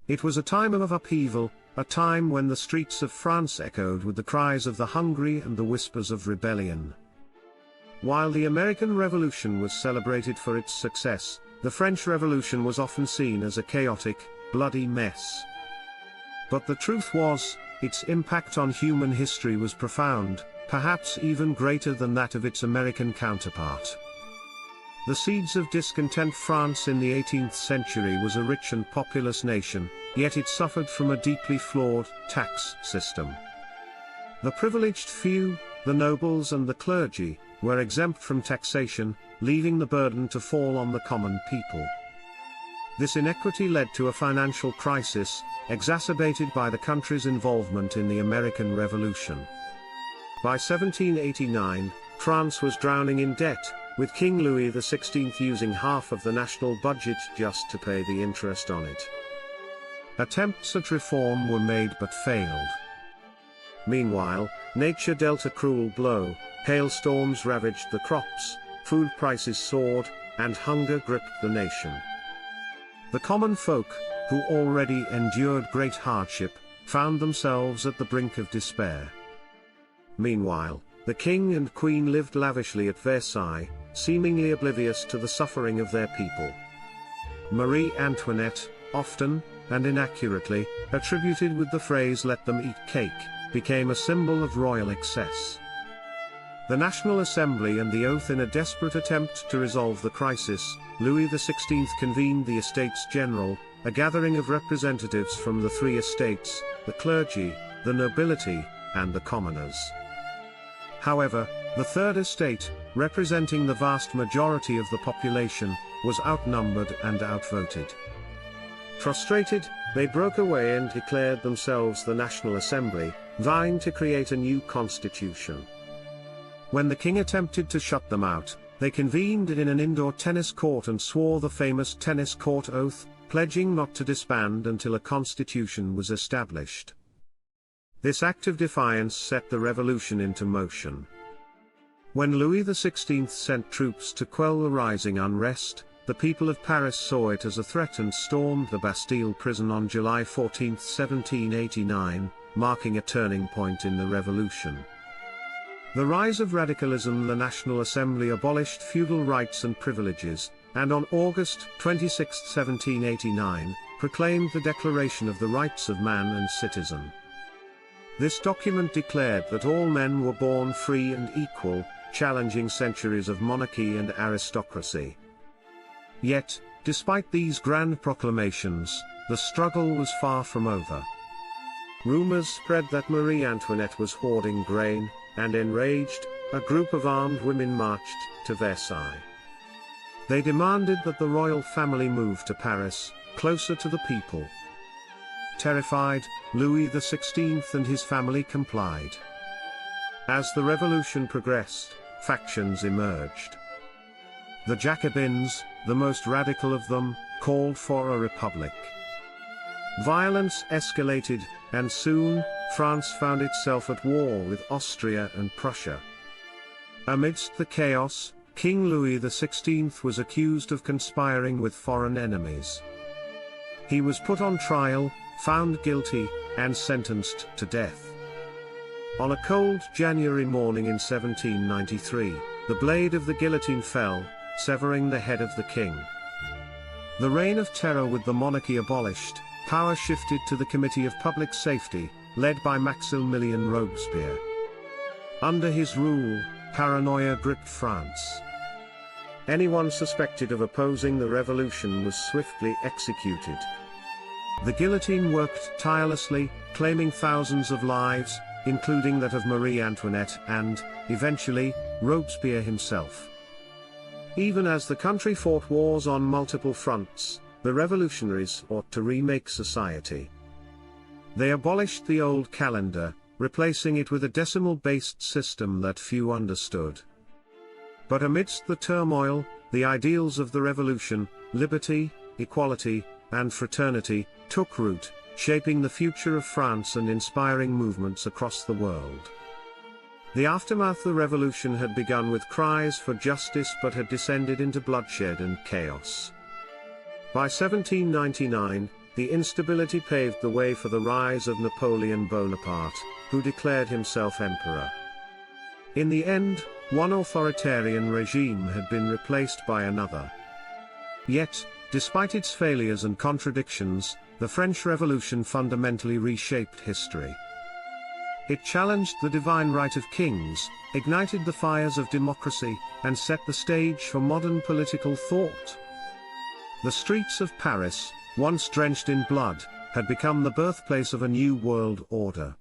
It was a time of upheaval, a time when the streets of France echoed with the cries of the hungry and the whispers of rebellion. While the American Revolution was celebrated for its success, the French Revolution was often seen as a chaotic, bloody mess. But the truth was, its impact on human history was profound, perhaps even greater than that of its American counterpart. The seeds of discontent. France in the 18th century was a rich and populous nation, yet it suffered from a deeply flawed tax system. The privileged few, the nobles and the clergy, were exempt from taxation, leaving the burden to fall on the common people. This inequity led to a financial crisis, exacerbated by the country's involvement in the American Revolution. By 1789, France was drowning in debt, with King Louis XVI using half of the national budget just to pay the interest on it. Attempts at reform were made but failed. Meanwhile, nature dealt a cruel blow. Hailstorms ravaged the crops, food prices soared, and hunger gripped the nation. The common folk, who already endured great hardship, found themselves at the brink of despair. Meanwhile, the king and queen lived lavishly at Versailles, seemingly oblivious to the suffering of their people. Marie Antoinette, often, and inaccurately, attributed with the phrase "let them eat cake," became a symbol of royal excess. The National Assembly and the oath. In a desperate attempt to resolve the crisis, Louis XVI convened the Estates General, a gathering of representatives from the three estates, the clergy, the nobility, and the commoners. However, the Third Estate, representing the vast majority of the population, was outnumbered and outvoted. Frustrated, they broke away and declared themselves the National Assembly, vowing to create a new constitution. When the king attempted to shut them out, they convened in an indoor tennis court and swore the famous tennis court oath, pledging not to disband until a constitution was established. This act of defiance set the revolution into motion. When Louis XVI sent troops to quell the rising unrest, the people of Paris saw it as a threat and stormed the Bastille prison on July 14, 1789, marking a turning point in the revolution. The rise of radicalism. The National Assembly abolished feudal rights and privileges, and on August 26, 1789, proclaimed the Declaration of the Rights of Man and Citizen. This document declared that all men were born free and equal, challenging centuries of monarchy and aristocracy. Yet, despite these grand proclamations, the struggle was far from over. Rumors spread that Marie Antoinette was hoarding grain, and enraged, a group of armed women marched to Versailles. They demanded that the royal family move to Paris, closer to the people. Terrified, Louis XVI and his family complied. As the revolution progressed, factions emerged. The Jacobins, the most radical of them, called for a republic. Violence escalated, and soon, France found itself at war with Austria and Prussia. Amidst the chaos, King Louis XVI was accused of conspiring with foreign enemies. He was put on trial, found guilty, and sentenced to death. On a cold January morning in 1793, the blade of the guillotine fell, severing the head of the king. The reign of terror. With the monarchy abolished, power shifted to the Committee of Public Safety, led by Maximilien Robespierre. Under his rule, paranoia gripped France. Anyone suspected of opposing the revolution was swiftly executed. The guillotine worked tirelessly, claiming thousands of lives, including that of Marie Antoinette and, eventually, Robespierre himself. Even as the country fought wars on multiple fronts, the revolutionaries sought to remake society. They abolished the old calendar, replacing it with a decimal-based system that few understood. But amidst the turmoil, the ideals of the revolution, liberty, equality, and fraternity, took root, shaping the future of France and inspiring movements across the world. The aftermath of the revolution had begun with cries for justice but had descended into bloodshed and chaos. By 1799, The instability paved the way for the rise of Napoleon Bonaparte, who declared himself emperor. In the end, one authoritarian regime had been replaced by another. Yet, despite its failures and contradictions, the French Revolution fundamentally reshaped history. It challenged the divine right of kings, ignited the fires of democracy, and set the stage for modern political thought. The streets of Paris, once drenched in blood, had become the birthplace of a new world order.